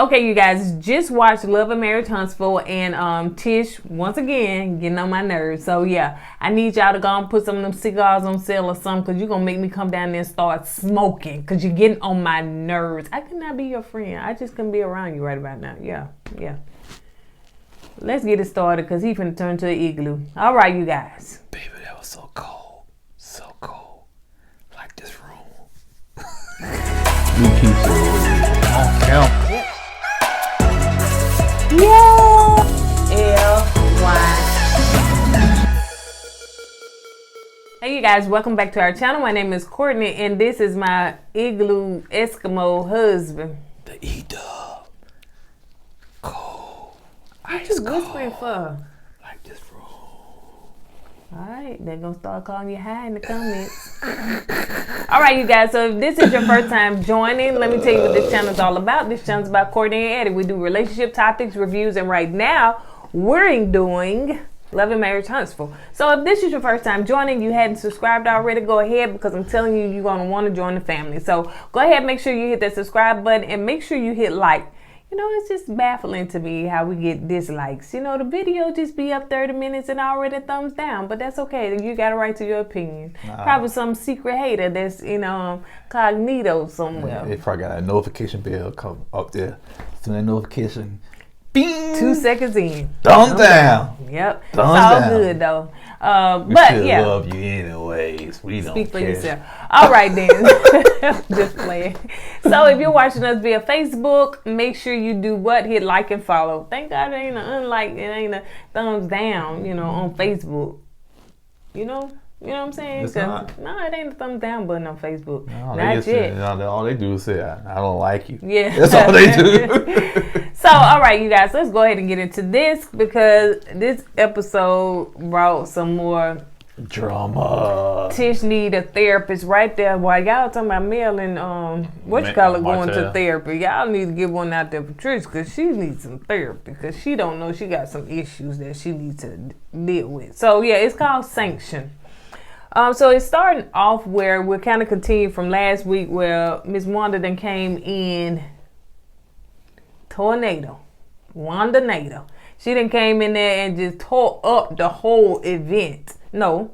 Okay, you guys, just watched Love and Marriage Huntsville, and Tish, once again, getting on my nerves. So, yeah, I need y'all to go and put some of them cigars on sale or something, because you're going to make me come down there and start smoking, because you're getting on my nerves. I could not be your friend. I just couldn't be around you right about now. Yeah. Let's get it started, because he finna turn to an igloo. All right, you guys. Baby, that was so cold. So cold. Like this room. You keep it on camera. Yep. Yeah. LY. Hey you guys, welcome back to our channel. My name is Kourtney, and this is my igloo Eskimo husband. The E-Dub. Cold. What you whispering for? Like this room. Alright, they're gonna start calling you high in the comments. Alright, you guys, so if this is your first time joining, let me tell you what this channel is all about. This channel is about Kourtney and Eddie. We do relationship topics, reviews, and right now we're doing Love and Marriage Huntsville. So if this is your first time joining, you hadn't subscribed already, go ahead, because I'm telling you, you're going to want to join the family. So go ahead, make sure you hit that subscribe button and make sure you hit like. You know, it's just baffling to me how we get dislikes. You know, the video just be up 30 minutes and already thumbs down, but that's okay. You got a right to your opinion. Probably some secret hater that's, cognito somewhere. They probably got a notification bell come up there. So that notification, bing! 2 seconds in. Thumbs down. Yep. Thumbs it's all down. good, though. We But still yeah. love you anyways. We don't Speak for care. yourself. All right, then. Just playing. So if you're watching us via Facebook, make sure you do what? Hit like and follow. Thank God it ain't an unlike, it ain't a thumbs down, on Facebook. You know what I'm saying? It's not. No, it ain't a thumbs down button on Facebook. No, Not yet. All they do is say, I don't like you. Yeah. That's all they do. So, all right, you guys, let's go ahead and get into this, because this episode brought some more Drama. Tish need a therapist right there. While y'all talking about Mel and going to therapy, y'all need to get one out there for Trish, because she needs some therapy, because she don't know she got some issues that she needs to deal with. So yeah, it's called Sanctioned. So it's starting off where we're kind of continue from last week, where Miss Wanda then came in Wanda-nado. She then came in there and just tore up the whole event. No,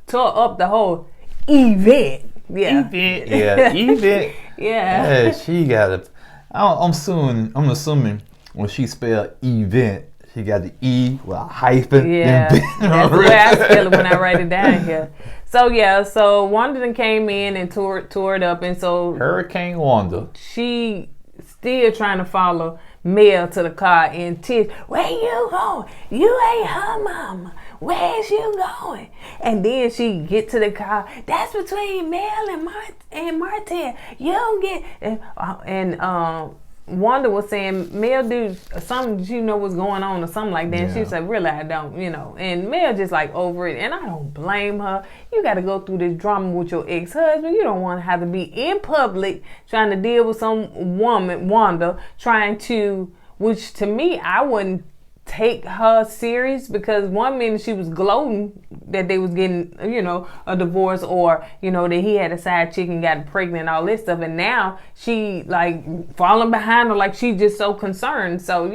tore up the whole event. Yeah. Event. Yeah, event. Yeah. She got it. I'm assuming when she spelled event, she got the E with a hyphen. Yeah. That's the way I spell it when I write it down here. So yeah, so Wanda then came in and tore it up, and so Hurricane Wanda. She still trying to follow Mel to the car, and Tish, where you going? You ain't her mama. Where's you going? And then she get to the car. That's between Mel and Martell. You don't get. And Wanda was saying, Mel do something, you know what's going on or something like that. Yeah. And she was like, really, I don't, And Mel just like over it. And I don't blame her. You got to go through this drama with your ex-husband. You don't want to have to be in public trying to deal with some woman, Wanda, which to me, I wouldn't take her serious, because one minute she was gloating that they was getting, a divorce, or, that he had a side chick and got pregnant and all this stuff. And now she like falling behind her, like she's just so concerned. So,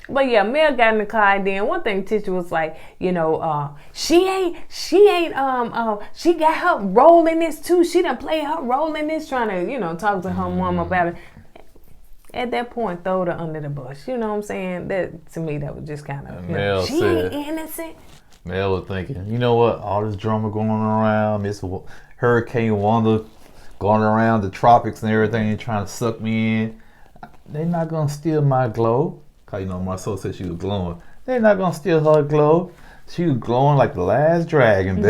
but yeah, Mel got in the car, and then one thing Tisha was like, she got her role in this too. She done played her role in this, trying to, talk to her mom about it. At that point, throw her under the bus. You know what I'm saying? That, to me, that was just kind of, she ain't innocent. Mel was thinking, you know what? All this drama going around, Miss Hurricane Wanda going around the tropics and everything, trying to suck me in. They're not going to steal my glow. Because, Marcel said she was glowing. They're not going to steal her glow. She was glowing like the last dragon.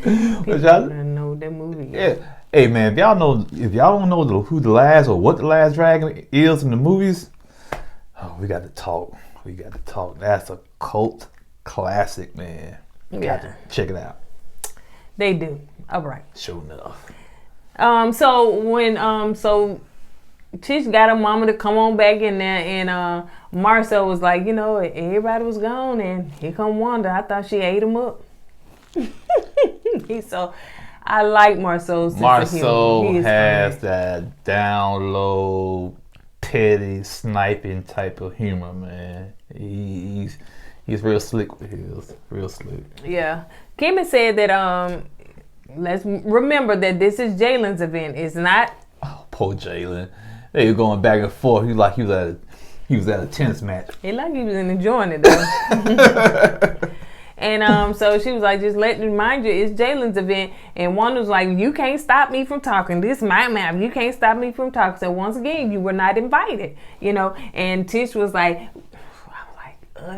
People don't know that movie. Yeah. Hey man, if y'all don't know who the last or what the last dragon is in the movies, we got to talk. That's a cult classic, man. You got to check it out. They do. All right. Sure enough. So when Tish got her mama to come on back in there, and Marcel was like, everybody was gone, and here come Wanda. I thought she ate him up. So I like Marcel's sense of humor. Marcel He is has funny. that down low, petty, sniping type of humor, man. He's real slick with his. Real slick. Yeah. Kimmy said that let's remember that this is Jalen's event. It's not. Oh, poor Jalen. They were going back and forth. He was at a tennis match. He like he was enjoying it though. And so she was like, just let me remind you, it's Jalen's event. And one was like, you can't stop me from talking. This is my mouth. You can't stop me from talking. So once again, you were not invited, you know. And Tish was like,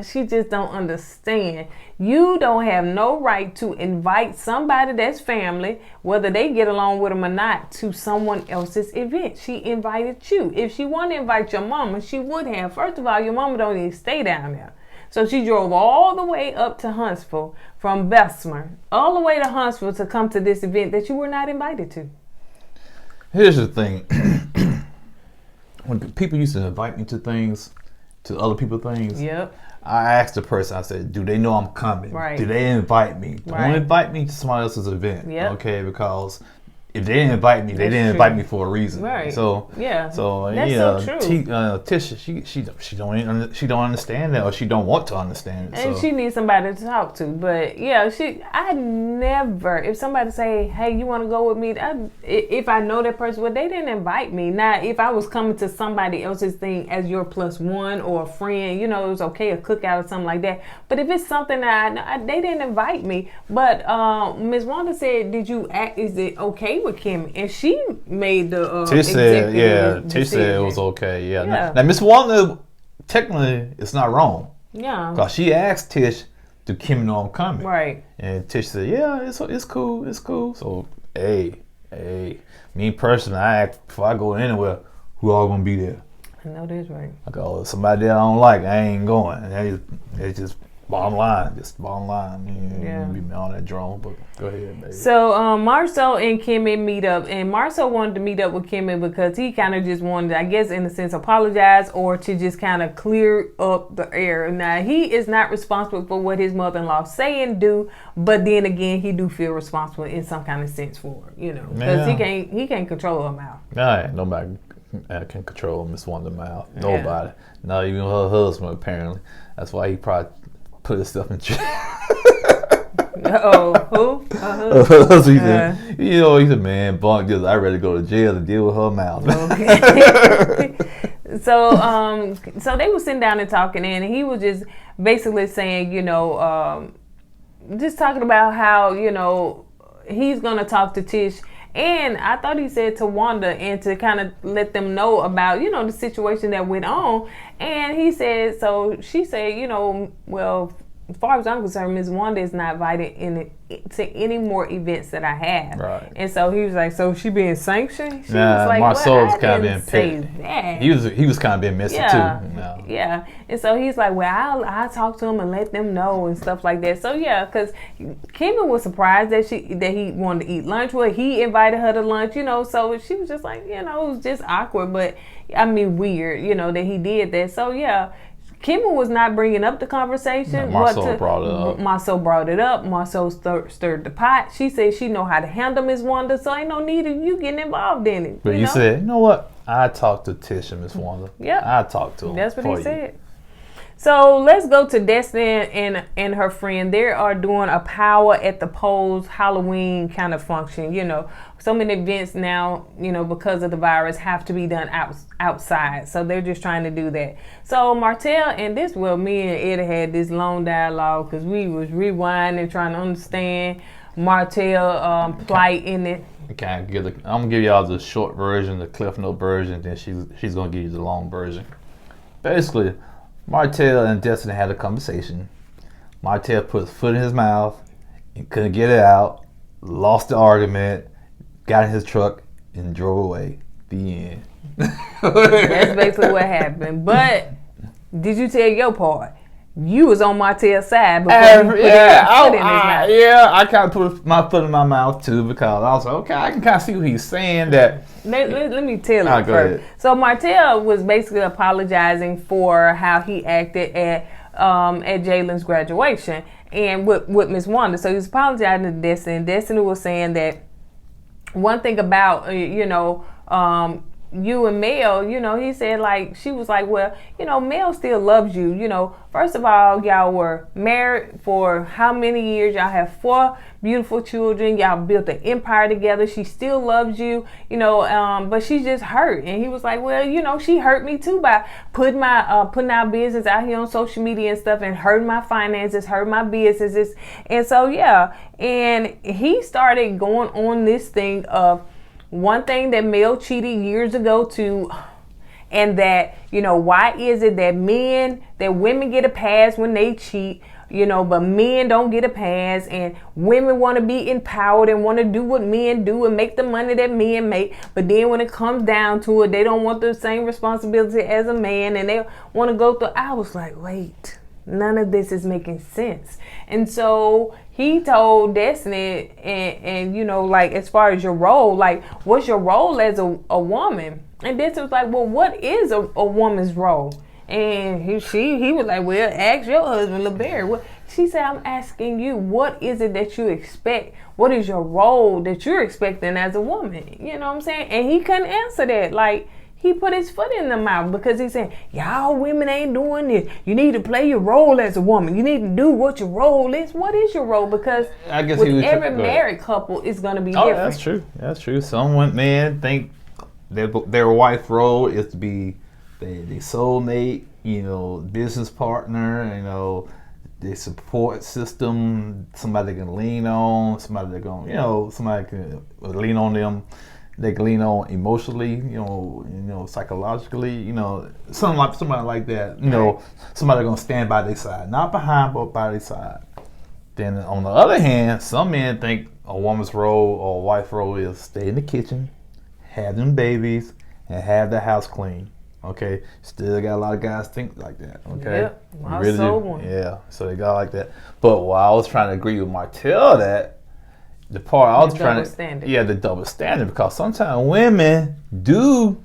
she just don't understand. You don't have no right to invite somebody that's family, whether they get along with them or not, to someone else's event. She invited you. If she wanted to invite your mama, she would have. First of all, your mama don't even stay down there. So she drove all the way up to Huntsville from Bessemer, all the way to Huntsville to come to this event that you were not invited to. Here's the thing. When people used to invite me to things, to other people things, Yep. I asked the person, I said, do they know I'm coming? Right. Do they invite me? Don't Right. invite me to somebody else's event. Yep. Okay, because if they didn't invite me, they That's didn't true. invite me for a reason. Right. So Yeah. So That's yeah, so true. Tisha, she don't understand that, or she don't want to understand it. And so. she needs somebody to talk to. But yeah, I never, if somebody say, hey, you want to go with me? If I know that person, well, they didn't invite me. Now, if I was coming to somebody else's thing as your plus one or a friend, you know, it was okay, a cookout or something like that. But if it's something that they didn't invite me. But Ms. Wanda said, is it okay with Kim? And she made the Tish said, executive Tish said it decision. was okay. Yeah. Yeah. Now Miss Wanda, technically, it's not wrong. Yeah. Cause she asked Tish, "Do Kim know I'm coming?" Right. And Tish said, "Yeah, it's cool." So, me personally, I ask before I go anywhere, who all gonna be there? I know that's right. I go, if somebody that I don't like, I ain't going. And it's just bottom line. Yeah. Be on that drone, but go ahead, baby. So Marcel and Kimmy meet up, and Marcel wanted to meet up with Kimmy because he kind of just wanted, I guess, in a sense, apologize or to just kind of clear up the air. Now, he is not responsible for what his mother-in-law say and do, but then again, he do feel responsible in some kind of sense for it, you know, because he can't control her mouth. Nah, nobody can control Miss Wanda's mouth. Nobody. Yeah. Not even her husband, apparently. That's why he probably put himself in jail. Who? So he said, he's a man, bunk this. I'd rather go to jail than deal with her mouth. Okay. So they were sitting down and talking, and he was just basically saying, just talking about how, he's going to talk to Tish. And I thought he said to Wanda and to kind of let them know about, the situation that went on. And he said, so she said, well, as far as I'm concerned, Ms. Wanda is not invited to any more events that I have. Right. And so he was like, so she being sanctioned? She was like, Marcel was well, kind of being petty. He was kind of being messy too. No. Yeah. And so he's like, well, I'll talk to him and let them know and stuff like that. So yeah, because Kimmy was surprised that he wanted to eat lunch. Well, he invited her to lunch, so she was just like, it was just awkward, but I mean weird, that he did that. So yeah. Kimmy was not bringing up the conversation. No, Marcel brought it up. Marcel brought it up. Marcel stirred the pot. She said she know how to handle Miss Wanda, so ain't no need of you getting involved in it. But you said, you know what? I talked to Tish and Miss Wanda. Yeah, I talked to them. That's what he said. So let's go to Destiny and her friend. They are doing a Power at the Polls Halloween kind of function. So many events now, because of the virus, have to be done outside. So they're just trying to do that. So Martell and me and Eddie had this long dialogue because we was rewinding, trying to understand Martell plight in it. Okay, I'm gonna give y'all the short version, the Cliff Note version. Then she's gonna give you the long version. Basically, Martell and Destiny had a conversation. Martell put his foot in his mouth and couldn't get it out. Lost the argument. Got in his truck and drove away. The end. That's basically what happened. But did you tell your part? You was on Martell's side before you put his foot in his mouth. I kind of put my foot in my mouth too because I was like, okay, I can kind of see what he's saying. That let me tell you first. So Martell was basically apologizing for how he acted at Jalen's graduation and with Miss Wanda. So he was apologizing to Destiny. And Destiny was saying that one thing about, you and Mel, he said, like, she was like, well, Mel still loves you. First of all, y'all were married for how many years? Y'all have 4 beautiful children. Y'all built an empire together. She still loves you, but she's just hurt. And he was like, well, she hurt me too by putting our business out here on social media and stuff, and hurting my finances, hurting my businesses. And so, yeah. And he started going on this thing of, one thing that Mel cheated years ago too, and that, why is it that women get a pass when they cheat, but men don't get a pass, and women want to be empowered and want to do what men do and make the money that men make, but then when it comes down to it, they don't want the same responsibility as a man, and they want to go through. I was like, wait, none of this is making sense. And so he told Destiny, and like, as far as your role, like, what's your role as a woman? And Destiny was like, well, what is a woman's role? And he was like, well, ask your husband, LeBerry. She said, I'm asking you, what is it that you expect? What is your role that you're expecting as a woman? You know what I'm saying? And he couldn't answer that. Like, he put his foot in the mouth, because he said, y'all women ain't doing this. You need to play your role as a woman. You need to do what your role is. What is your role? Because I guess with every married couple, it's going to be different. That's true. That's true. Some men think their wife's role is to be the soulmate, business partner, the support system, somebody they can lean on, somebody they're going, somebody can lean on them. They can lean on emotionally, psychologically, somebody like that, somebody gonna stand by their side, not behind, but by their side. Then on the other hand, some men think a woman's role or a wife's role is stay in the kitchen, have them babies, and have the house clean. Okay, still got a lot of guys think like that. Okay, yep, really do. Yeah, so they got like that. But while I was trying to agree with Martell that. The part I was trying to, the double standard, because sometimes women do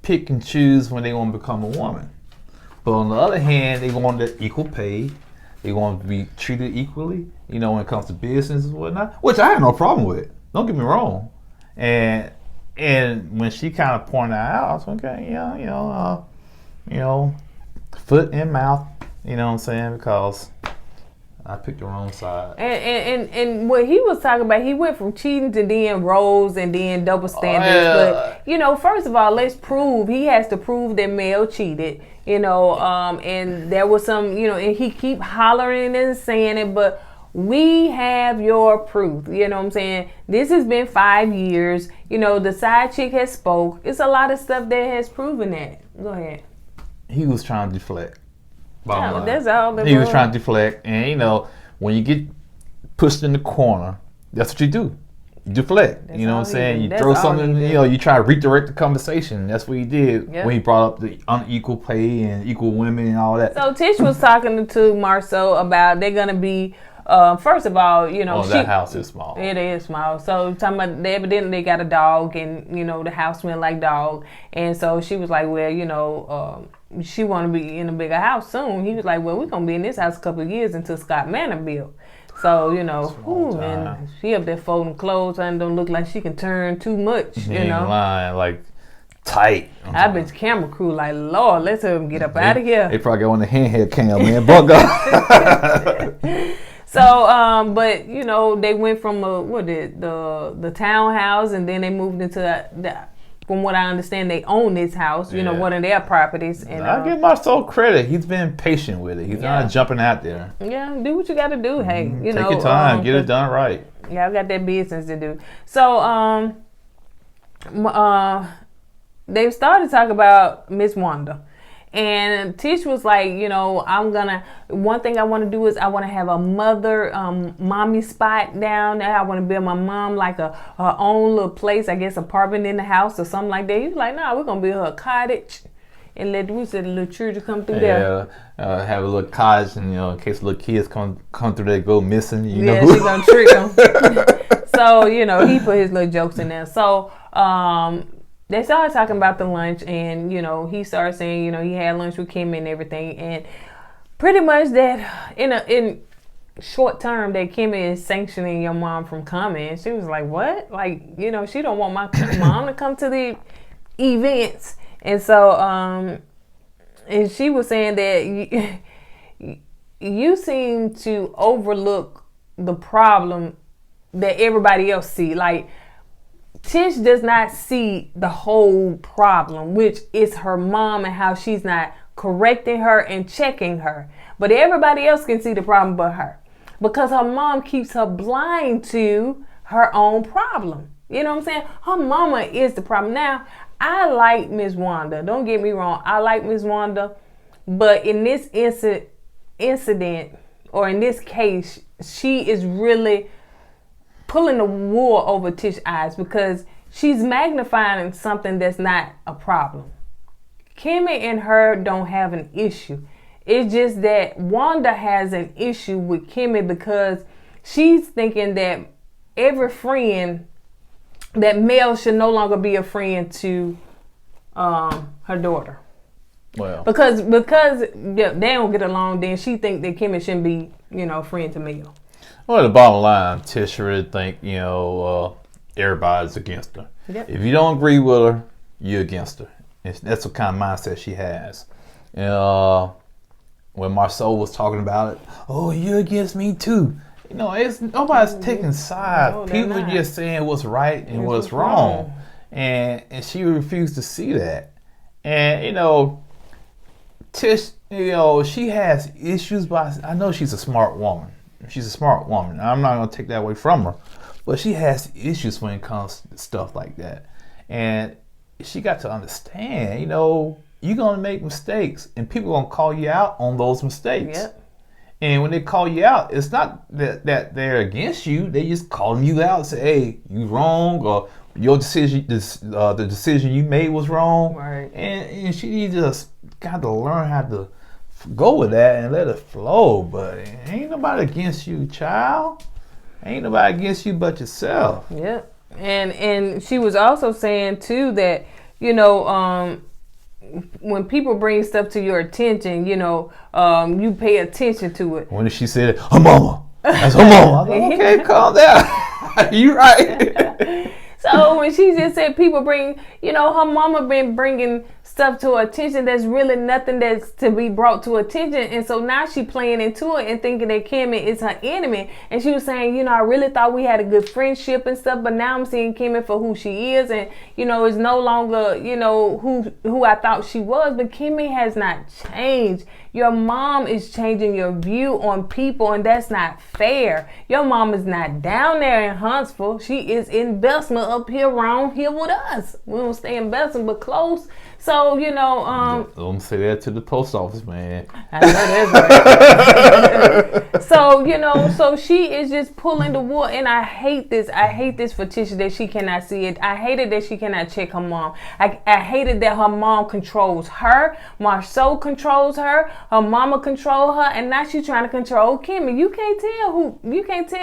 pick and choose when they want to become a woman. But on the other hand, they want the equal pay. They want to be treated equally, when it comes to business and whatnot, which I have no problem with. Don't get me wrong. And when she kind of pointed out, I was like, okay, foot in mouth, you know what I'm saying? Because I picked the wrong side. And what he was talking about, he went from cheating to then roles and then double standards. But, first of all, he has to prove that Mel cheated, and there was some, and he keep hollering and saying it, but we have your proof. You know what I'm saying? This has been 5 years. The side chick has spoke. It's a lot of stuff that has proven that. Go ahead. He was trying to deflect. That's all. He was trying to deflect, and when you get pushed in the corner, that's what you do. You deflect. That's, you know what I'm saying? You throw something. You try to redirect the conversation. That's what he did when he brought up the unequal pay and equal women and all that. So Tish was talking to Marceau about they're gonna be. First of all, that house is small. It is small. So talking about they got a dog, and the house smell like dog, and so she was like, well, she want to be in a bigger house soon. He was like, well, we're going to be in this house a couple of years until Scott Manor built. So, and she up there folding clothes and don't look like she can turn too much, lying, like tight. I bet camera crew like, Lord, let's have him get up out of here. They probably got on the handheld cam, man. Buck up. So, but, they went from, the townhouse, and then they moved into from what I understand, they own this house, one of their properties. And I give Marceau credit. He's been patient with it. He's not jumping out there. Yeah, do what you got to do. Hey, take your time, get it done right. Yeah, I got that business to do. So, they started talking about Miss Wanda. And Tish was like, one thing I want to do is I want to have a mother, mommy spot down there. I want to build my mom like her own little place, I guess apartment in the house or something like that. He was like, nah, we're going to build her a cottage and let the little children come through there. Have a little cottage, and in case little kids come through there, go missing. She's going to trick them. So, he put his little jokes in there. So, they started talking about the lunch, and, he started saying, he had lunch with Kim and everything. And pretty much that short term that Kimmy is sanctioning your mom from coming. She was like, what? Like, you know, she don't want my mom to come to the events. And so, and she was saying that you seem to overlook the problem that everybody else see. Like, Tish does not see the whole problem, which is her mom and how she's not correcting her and checking her. But everybody else can see the problem but her. Because her mom keeps her blind to her own problem. You know what I'm saying? Her mama is the problem. Now, I like Miss Wanda. Don't get me wrong. I like Miss Wanda. But in this incident, or in this case, she is really pulling the wool over Tish's eyes because she's magnifying something that's not a problem. Kimmy and her don't have an issue. It's just that Wanda has an issue with Kimmy because she's thinking that every friend, that Mel should no longer be a friend to her daughter. Well, because they don't get along, then she think that Kimmy shouldn't be, you know, friend to Mel. Well, the bottom line, Tish really think, you know, everybody's against her. Yep. If you don't agree with her, you're against her. That's the kind of mindset she has. When Marcel was talking about it, oh, you're against me too. You know, nobody's taking sides. No, people are just saying what's right and what's wrong. And she refused to see that. And, you know, Tish, you know, she has issues, but I know she's a smart woman. She's a smart woman. I'm not going to take that away from her. But she has issues when it comes to stuff like that. And she got to understand, you know, you're going to make mistakes. And people are going to call you out on those mistakes. Yep. And when they call you out, it's not that they're against you. They just calling you out and say, hey, you wrong. Or your decision, the decision you made was wrong. Right. And she just got to learn how to go with that and let it flow. But ain't nobody against you, child. Ain't nobody against you but yourself. Yep. And she was also saying too that, you know, when people bring stuff to your attention, you know, you pay attention to it. When she said, her mama, that's her mama. I was like, okay, calm down. You right. So when she just said people bring, you know, her mama been bringing stuff to her attention that's really nothing that's to be brought to attention. And so now she playing into it and thinking that Kimmy is her enemy. And she was saying, you know, I really thought we had a good friendship and stuff, but now I'm seeing Kimmy for who she is. And, you know, it's no longer, you know, who I thought she was. But Kimmy has not changed. Your mom is changing your view on people, and that's not fair. Your mom is not down there in Huntsville. She is in Bessemer up here around here with us. We don't stay in Bessemer, but close. So, you know, don't say that to the post office, man. I know that's right. So, you know, so she is just pulling the wool, and I hate this. I hate this for Tisha that she cannot see it. I hate it that she cannot check her mom. I hate it that her mom controls her. Marceau controls her. Her mama control her, and now she's trying to control Kimmy. You can't tell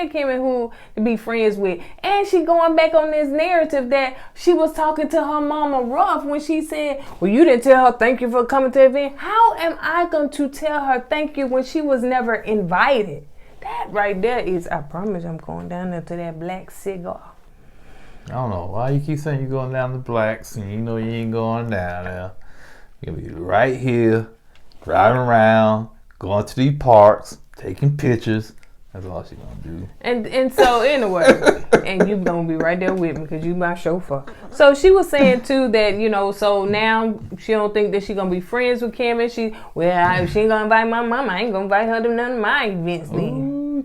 Kimmy who to be friends with. And she going back on this narrative that she was talking to her mama rough when she said, well, you didn't tell her thank you for coming to the event. How am I going to tell her thank you when she was never invited? That right there is, I promise I'm going down there to that black cigar. I don't know why you keep saying you're going down to Blacks and you know you ain't going down there. You're going to be right here, driving around, going to these parks, taking pictures. That's all she's going to do. And so anyway, and you're going to be right there with me because you my chauffeur. So she was saying too that, you know, so now she don't think that she's going to be friends with Kim. And she ain't going to invite my mama. I ain't going to invite her to none of my events then. Ooh,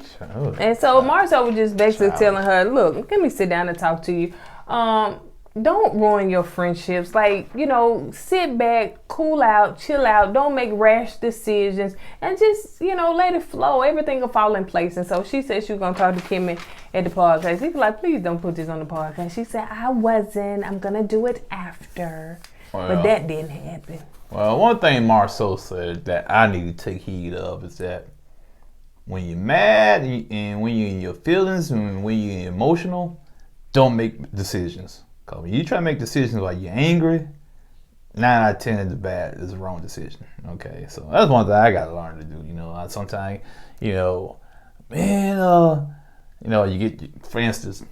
and so Marcel was just basically telling her, look, let me sit down and talk to you. Don't ruin your friendships. Like, you know, sit back, cool out, chill out. Don't make rash decisions and just, you know, let it flow. Everything will fall in place. And so she said she was going to talk to Kimmy at the podcast. He was like, please don't put this on the podcast. She said, I wasn't. I'm going to do it after. Well, but that didn't happen. Well, one thing Marceau said that I need to take heed of is that when you're mad and when you're in your feelings and when you're emotional, don't make decisions. Because when you try to make decisions while you're angry, 9 out of 10 is the wrong decision. Okay, so that's one thing I got to learn to do. You know, sometimes, you know, man, you get, for instance,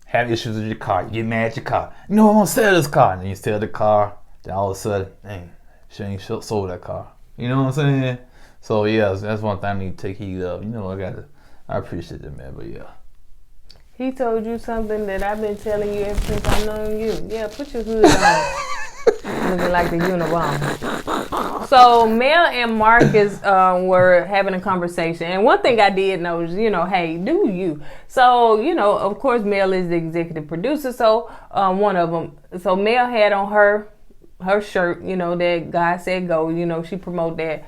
have issues with your car. You get mad at your car. No, I'm gonna sell this car. And then you sell the car. Then all of a sudden, dang, she ain't sold that car. You know what I'm saying? So yeah, that's one thing I need to take heed of. I appreciate that, man. But yeah. He told you something that I've been telling you ever since I've known you. Yeah, put your hood on. Looking like the Unabomber. So Mel and Marcus were having a conversation, and one thing I did know is, hey, do you? So of course, Mel is the executive producer. So one of them. So Mel had on her shirt, that God said go. She promoted that.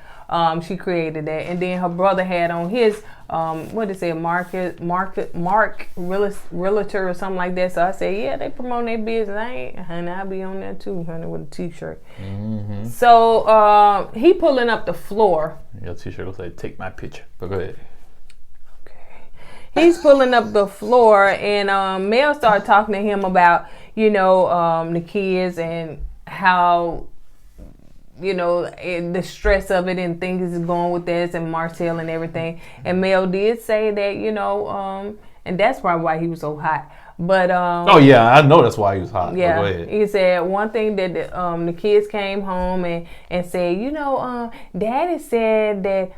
She created that, and then her brother had on his Mark Realtor or something like that. So I said, yeah, they promote their business. I'll be on there too, honey, with a t-shirt. Mm-hmm. So he pulling up the floor. Your t-shirt will say, "Take my picture." But go ahead. Okay. He's pulling up the floor, and Mel started talking to him about the kids and how. The stress of it and things is going with this and Martell and everything. And Mel did say that, and that's probably why he was so hot. But oh yeah, I know that's why he was hot. Yeah, go ahead. He said one thing that the kids came home and said, Daddy said that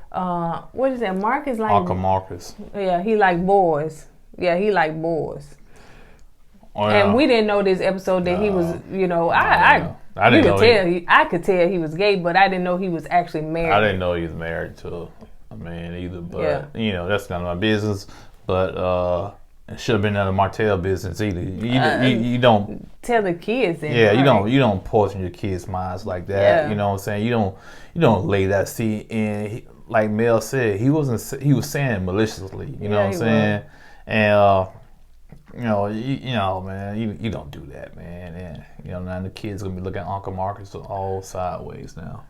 what is that? Marcus like Uncle Marcus. Yeah, he like boys. Yeah, he like boys. Oh, yeah. And we didn't know this episode that he was, I didn't know. I could tell he was gay, but I didn't know he was actually married. I didn't know he was married to a man either. But that's none of my business. But it should have been none of Martell business either. You don't tell the kids. You don't poison your kids' minds like that. Yeah. You know what I'm saying? You don't lay that seed in. Like Mel said, he was saying maliciously. You know what I'm saying? Was. And man, you don't do that, man. And now the kids gonna be looking at Uncle Marcus all sideways now.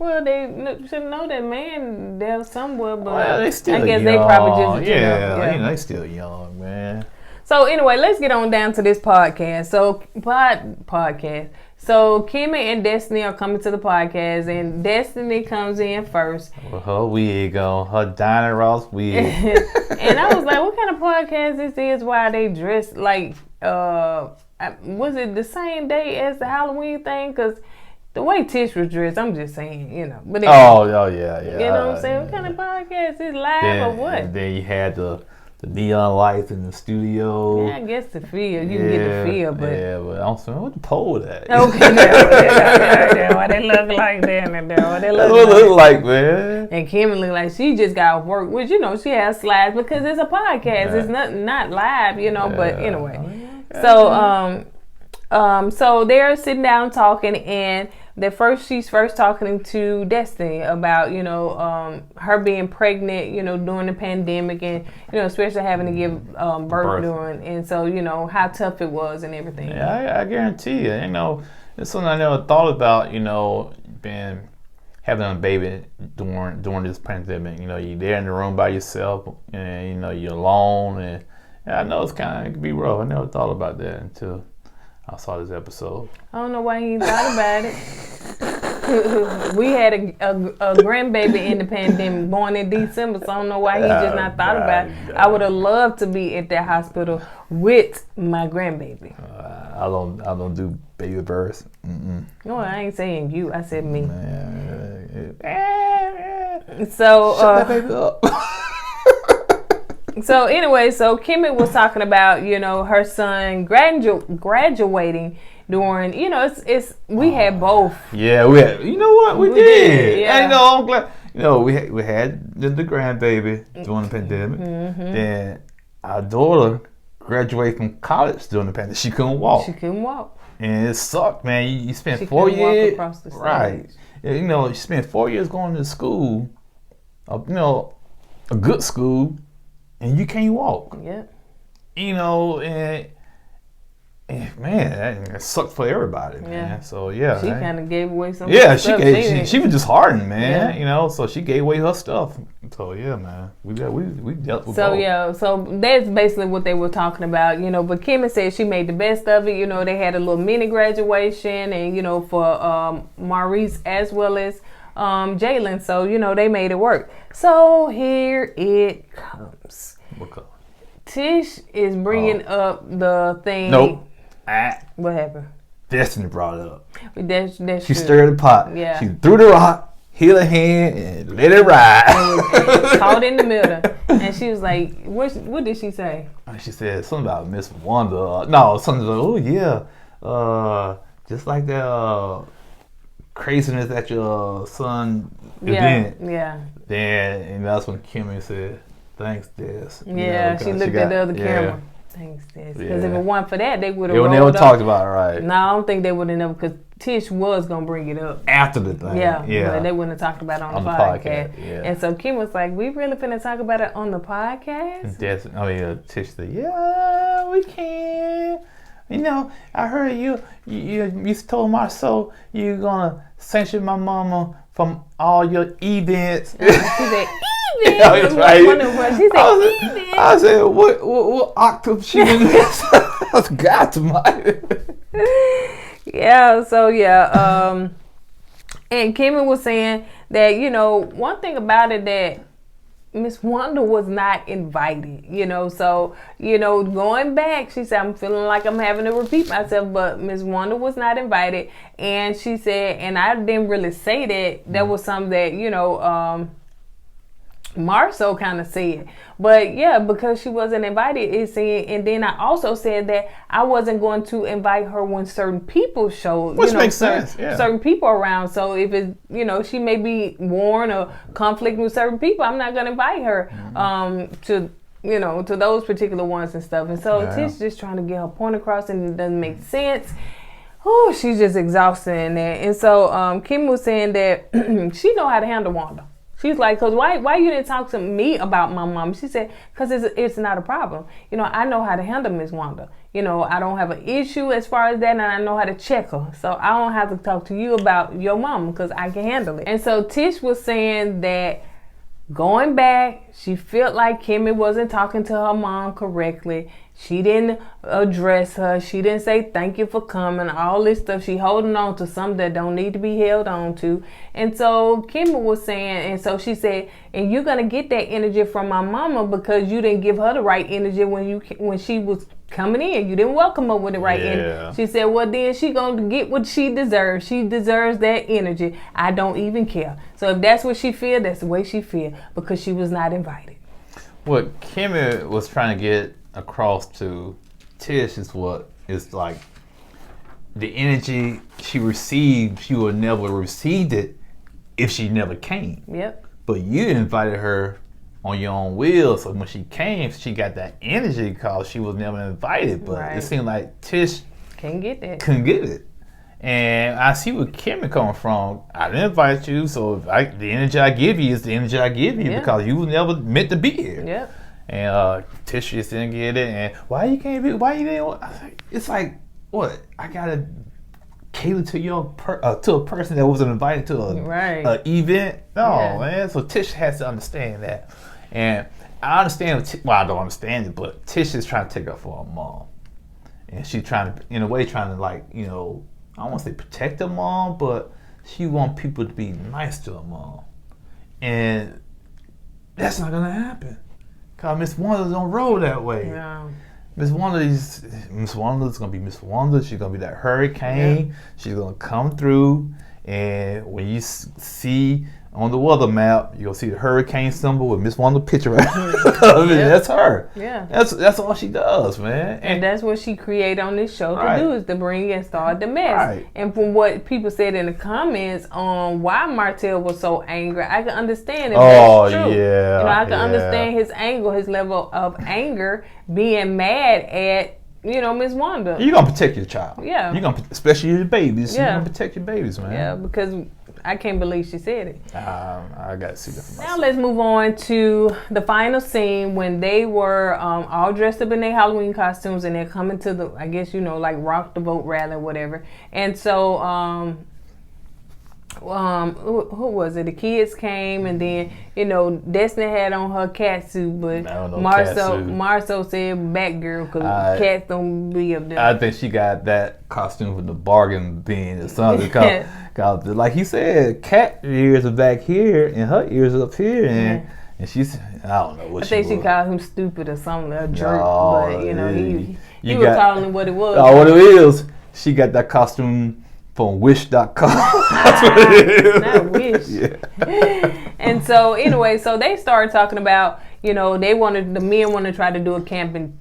Well, they should know that man there somewhere, but they still I guess young. They probably just they still young, man. So anyway, let's get on down to this podcast. So podcast. So Kimmy and Destiny are coming to the podcast, and Destiny comes in first. Well, her wig on, her Diana Ross wig. And I was like, what kind of podcast this is? Why they dressed like, was it the same day as the Halloween thing? Because the way Tish was dressed, I'm just saying, But anyway, oh yeah. You know what I'm saying? What kind of podcast is live or what? And then you had the neon lights in the studio. Yeah, I guess the feel. You can get the feel, but... Yeah, but I'm saying, what the pole at? Okay, that's what they look like then. That's what they look like, man. And Kim look like she just got work, which, she has slides because it's a podcast. Yeah. It's not live, but anyway. So, so they're sitting down talking, and she's first talking to Destiny about, her being pregnant, during the pandemic and, especially having to give birth during. And so, how tough it was and everything. Yeah, I guarantee you, it's something I never thought about, having a baby during this pandemic. You're there in the room by yourself and, you're alone. And I know it can be rough. I never thought about that until I saw this episode. I don't know why he ain't thought about it. We had a grandbaby in the pandemic born in December, so I don't know why he just not thought about it. I would have loved to be at that hospital with my grandbaby. I don't do baby births. Mm-mm. No, I ain't saying you. I said me. So shut that baby up. So anyway, so Kimmy was talking about, her son graduating during, we had both. Yeah, we had, you know what? We did. Yeah. I'm glad. We had the grandbaby during the pandemic. Mm-hmm. Then our daughter graduated from college during the pandemic. She couldn't walk. And it sucked, man. You spent 4 years. Walk across the stage. Right. You spent 4 years going to school, a good school. And you can't walk. Yeah. And man, that sucked for everybody, man. Yeah. So yeah. She kind of gave away some stuff. She was just hardened, man. Yeah. So she gave away her stuff. So yeah, man. We dealt with both. So that's basically what they were talking about, but Kimmy said she made the best of it. They had a little mini graduation and, for Maurice as well as Jalen. So, they made it work. So here it comes. What color? Tish is bringing up the thing. Nope. What happened? Destiny brought it up. That's she stirred the pot. Yeah. She threw the rock, hit her hand, and let it ride. Caught in the middle. And she was like, what did she say? She said something about Miss Wanda. No, something like, oh yeah. Just like that craziness at your son event. Yeah. Then, and that's when Kimmy said, thanks, Des. Yeah, she looked at the other camera. Thanks, Des. Because if it weren't for that, they would have rolled never talked about it, right? No, I don't think they would have never, because Tish was going to bring it up. After the thing. Yeah. But they wouldn't have talked about it on the podcast. Yeah. And so Kim was like, we really finna talk about it on the podcast? Tish said, yeah, we can. I heard you told Marcel you're going to sanction my mama from all your events. She said, yeah, that's right. She said, I said, what octave she in this? That's got to my. Yeah, so and Kimmy was saying that, one thing about it that Miss Wanda was not invited, so, going back, she said, I'm feeling like I'm having to repeat myself, but Miss Wanda was not invited. And she said, and I didn't really say that, that was something that, Marcel kind of said, but yeah, because she wasn't invited, it's saying, and then I also said that I wasn't going to invite her when certain people showed, which makes sense, certain people around. So if it's, she may be warned or conflicting with certain people, I'm not going to invite her to those particular ones and stuff. And so Tish just trying to get her point across, and it doesn't make sense. Oh, she's just exhausted in there. And so Kim was saying that she know how to handle Wanda. She's like, because why you didn't talk to me about my mom? She said, because it's not a problem. I know how to handle Miss Wanda. I don't have an issue as far as that, and I know how to check her. So I don't have to talk to you about your mom because I can handle it. And so Tish was saying that going back, she felt like Kimmy wasn't talking to her mom correctly. She didn't address her. She didn't say thank you for coming. All this stuff. She holding on to something that don't need to be held on to. And so Kimmy was saying, and so she said, and you're gonna get that energy from my mama because you didn't give her the right energy when she was coming in. You didn't welcome her with the right energy. She said, well, then she gonna get what she deserves. She deserves that energy. I don't even care. So if that's what she feel, that's the way she feel, because she was not invited. What Kimmy was trying to get across to Tish is like the energy she received, she would never received it if she never came. Yep. But you invited her on your own will, so when she came, she got that energy because she was never invited. But it seemed like Tish couldn't get it. And I see where Kimmy coming from. I didn't invite you, so the energy I give you is the energy I give you because you was never meant to be here. Yep. And Tish just didn't get it. And why you didn't? It's like, what? I gotta cater to to a person that wasn't invited to a event. No, man. So Tish has to understand that. And I understand. I don't understand it, but Tish is trying to take up for her mom, and she's trying to, in a way, I don't want to say protect her mom, but she wants people to be nice to her mom, and that's not gonna happen. Cause Miss Wanda don't roll that way. Yeah. Miss Wanda's gonna be Miss Wanda. She's gonna be that hurricane. Yeah. She's gonna come through, and when you see on the weather map, you'll see the hurricane symbol with Miss Wanda picture right. That's her. Yeah. That's all she does, man. And that's what she created on this show to do, is to bring and start the mess. Right. And from what people said in the comments on why Martell was so angry, I can understand if that's true. Yeah. I can understand his anger, his level of anger, being mad at Miss Wanda. You're gonna protect your child. Yeah. You're gonna, especially your babies. Yeah. You're gonna protect your babies, man. Yeah, because I can't believe she said it. I got to see that for myself. Now let's move on to the final scene when they were all dressed up in their Halloween costumes, and they're coming to the, I guess, like Rock the Vote rally or whatever. And so who was it? The kids came, and then Destiny had on her cat suit, but Marcel said Batgirl because cats don't be up there. I think she got that costume from the bargain bin or something. Cause like he said, cat ears are back here and her ears are up here, and she's I don't know what. I think she called him stupid or something, a jerk. But he was calling him what it was. Oh, what it is? She got that costume from Wish.com. That's what it is. Not Wish. Yeah. And so anyway, so they started talking about, the men want to try to do a camping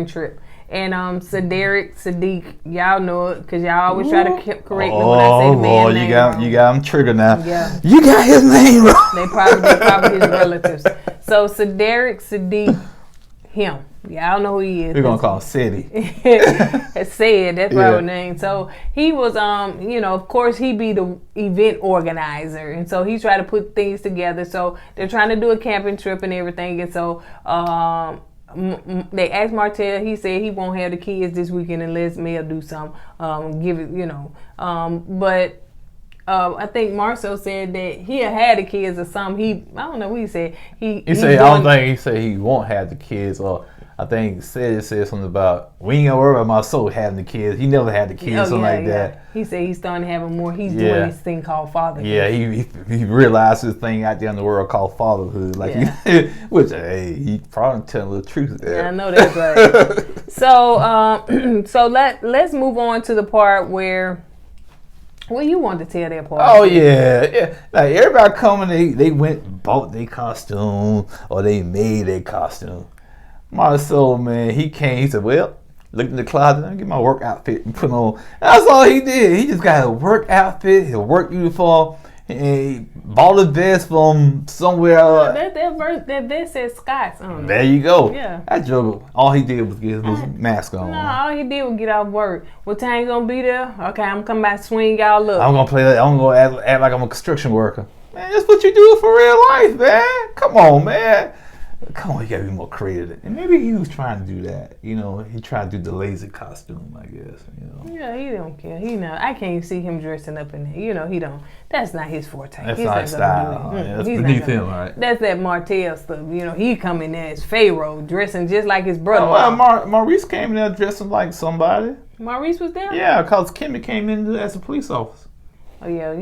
trip. And Sadiq, y'all know it because y'all always try to correct me when I say the man's name wrong. You got him triggered now. Yeah. You got his name wrong. They probably his relatives. So Sadiq, him. Y'all know who he is. We're gonna call him City. Said that's my name. So he was, of course he be the event organizer, and so he tried to put things together. So they're trying to do a camping trip and everything, and so they asked Martell. He said he won't have the kids this weekend unless Mel do something. But I think Marcel said that he had the kids or something. I don't know what he said. He said I don't think he said he won't have the kids, or I think he said something about we ain't gonna worry about my soul having the kids. He never had the kids, something like that. He said he's starting to have them more. He's doing this thing called fatherhood. Yeah, he realized this thing out there in the world called fatherhood. Which he probably telling the truth there. Yeah, I know that's right. So let's move on to the part where. Well, you want to tell that part. Oh, yeah. Like, everybody coming, they went and bought their costume, or they made their costume. Marcel, man, he came, he said, well, looked in the closet, let me get my work outfit and put on. That's all he did. He just got a work outfit, his work uniform, and he bought a vest from somewhere. That vest says Scott's on it. There you go. Yeah. That joke, all he did was get his mask on. No, all he did was get off work. What time you gonna be there? Okay, I'm coming back, swing y'all up. I'm gonna play that. I'm gonna act like I'm a construction worker. Man, that's what you do for real life, man. Come on, man. Come on, you gotta be more creative. And maybe he was trying to do that. He tried to do the lazy costume, I guess. Yeah, he don't care. I can't see him dressing up in there. He don't. That's not his forte. That's not his style. That's beneath him, right? That's that Martell stuff. He come in there as Pharaoh, dressing just like his brother. Well, Maurice came in there dressing like somebody. Maurice was there? Yeah, because Kimmy came in as a police officer. Oh yeah,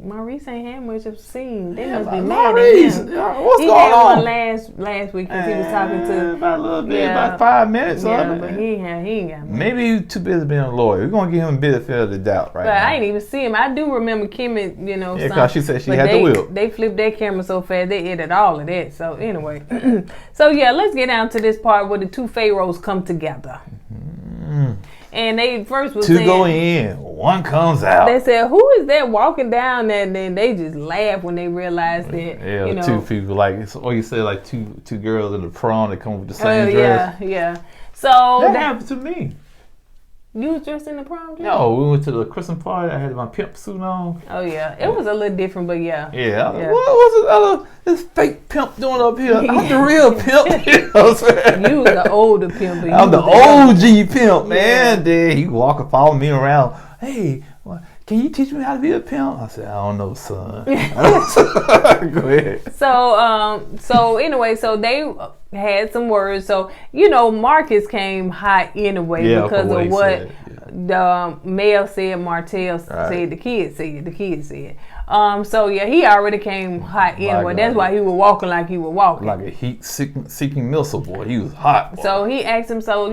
Maurice ain't had much of a scene. They must be Maurice, mad at him. What's he going on? He had one last week because he was talking to about a little bit, about 5 minutes. Yeah, but he ain't got much. Maybe he's too busy being a lawyer. We're gonna give him a benefit of the doubt, right? But now. I ain't even see him. I do remember Kimmy, Yeah, because she said she had the whip. They flipped that camera so fast they edited all of that. So anyway, let's get down to this part where the two pharaohs come together. Mm-hmm. And they first was saying, go in, one comes out. They said, "Who is that walking down there?" And then they just laughed when they realized that. Yeah, two people or you say like two girls in the prom that come with the same dress. Yeah. So that happened to me. You was dressed in the prom dress? No, we went to the Christmas party. I had my pimp suit on. Oh yeah, it was a little different, but yeah. Yeah. What was this fake pimp doing up here? I'm the real pimp. You know what I'm saying? You was the older pimp. I'm the OG pimp, man. Then he walking, following me around. Hey, can you teach me how to be a pimp? I said, I don't know, son. Go ahead. So anyway, so they had some words. So Marcus came hot anyway because of what the male said. Martell said. The kid said. He already came hot anyway. That's why he was walking like he was walking. Like a heat-seeking missile, boy. He was hot, boy. So he asked him, so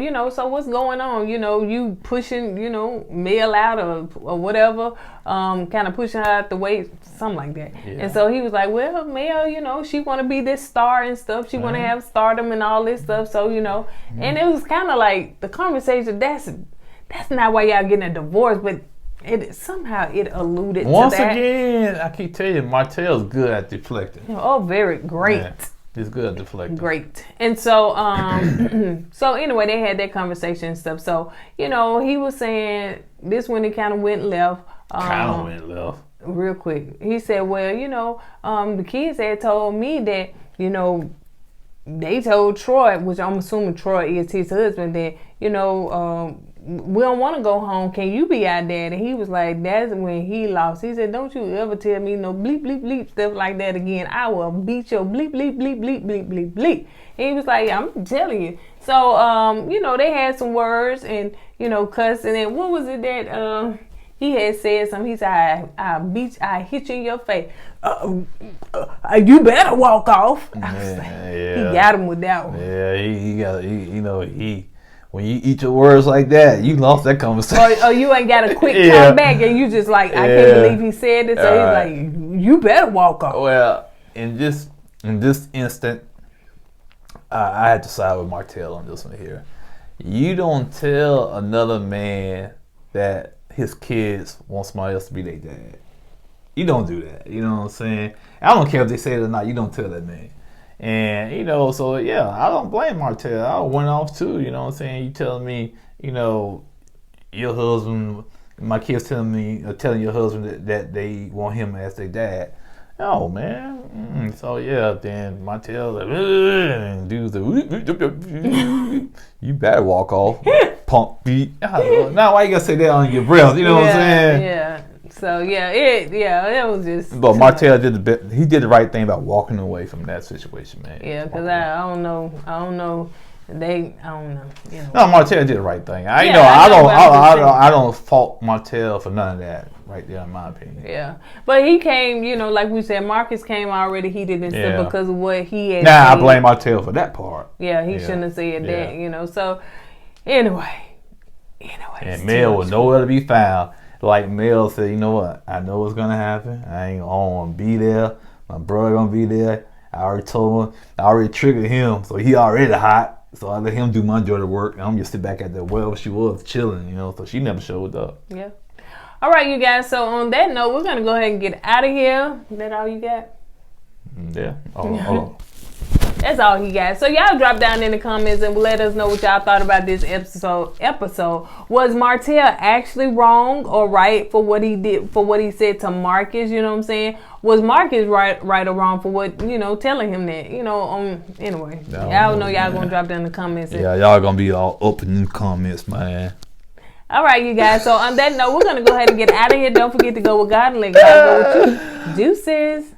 what's going on? You pushing, Mel out or whatever, kind of pushing her out the way, something like that. Yeah. And so he was like, well, Mel, she want to be this star and stuff. She want to have stardom and all this stuff. So, and it was kind of like the conversation, that's not why y'all getting a divorce, but it somehow alluded Once to that. Once again, I keep telling you, Martell's good at deflecting. Very great. Yeah, he's good at deflecting. Great. And so, so anyway, they had that conversation and stuff. So, he was saying this when it kind of went left. Real quick. He said, well, the kids had told me that, they told Troy, which I'm assuming Troy is his husband, that, we don't want to go home. Can you be our dad? And he was like, that's when he lost. He said, don't you ever tell me no bleep, bleep, bleep stuff like that again. I will beat your bleep, bleep, bleep, bleep, bleep, bleep, bleep. And he was like, I'm telling you. So, you know, they had some words and, you know, cussing. And what was it that he had said something? He said, I hit you in your face. You better walk off. I was like, he got him with that one. Yeah, he got, you know, when you eat your words like that, you lost that conversation. Or you ain't got a quick comeback and you just like, I can't believe he said this. So he's like, you better walk off. Well, in this instant, I had to side with Martell on this one here. You don't tell another man that his kids want somebody else to be their dad. You don't do that. You know what I'm saying? I don't care if they say it or not. You don't tell that man. And, you know, so, yeah, I don't blame Martell. I went off, too. You know what I'm saying? You telling me, you know, your husband, my kids telling your husband that they want him as their dad. Oh, man. So, yeah, then Martell, like, and dudes like, you better walk off. Punk beat. Now, why you got to say that on your breath? You know what I'm saying? Yeah. So it was just. But Martell did the right thing about walking away from that situation, man. Yeah, because I don't know. I don't know. You know. No, Martell did the right thing. I don't fault Martell for none of that right there, in my opinion. Yeah, but he came. You know, like we said, Marcus came already heated and stuff because of what he had. Now I blame Martell for that part. Yeah, he shouldn't have said that. You know. So anyway. And Mel was nowhere to be found. Like Mel said, you know what? I know what's gonna happen. I want to be there. My brother gonna be there. I already told him. I already triggered him, so he already hot. So I let him do my dirty work. And I'm just sit back at the well she was chilling, you know. So she never showed up. Yeah. All right, you guys. So on that note, we're gonna go ahead and get out of here. Is that all you got? Yeah. Hold on. That's all he got. So y'all drop down in the comments and let us know what y'all thought about this episode. Was Martell actually wrong or right for what he did, for what he said to Marcus? You know what I'm saying? Was Marcus right or wrong for what, you know, telling him that? You know, anyway. Y'all know y'all gonna drop down in the comments. Yeah, y'all gonna be all up in the comments, man. All right, you guys. So on that note, we're gonna go ahead and get out of here. Don't forget to go with God and let God go with you. Deuces.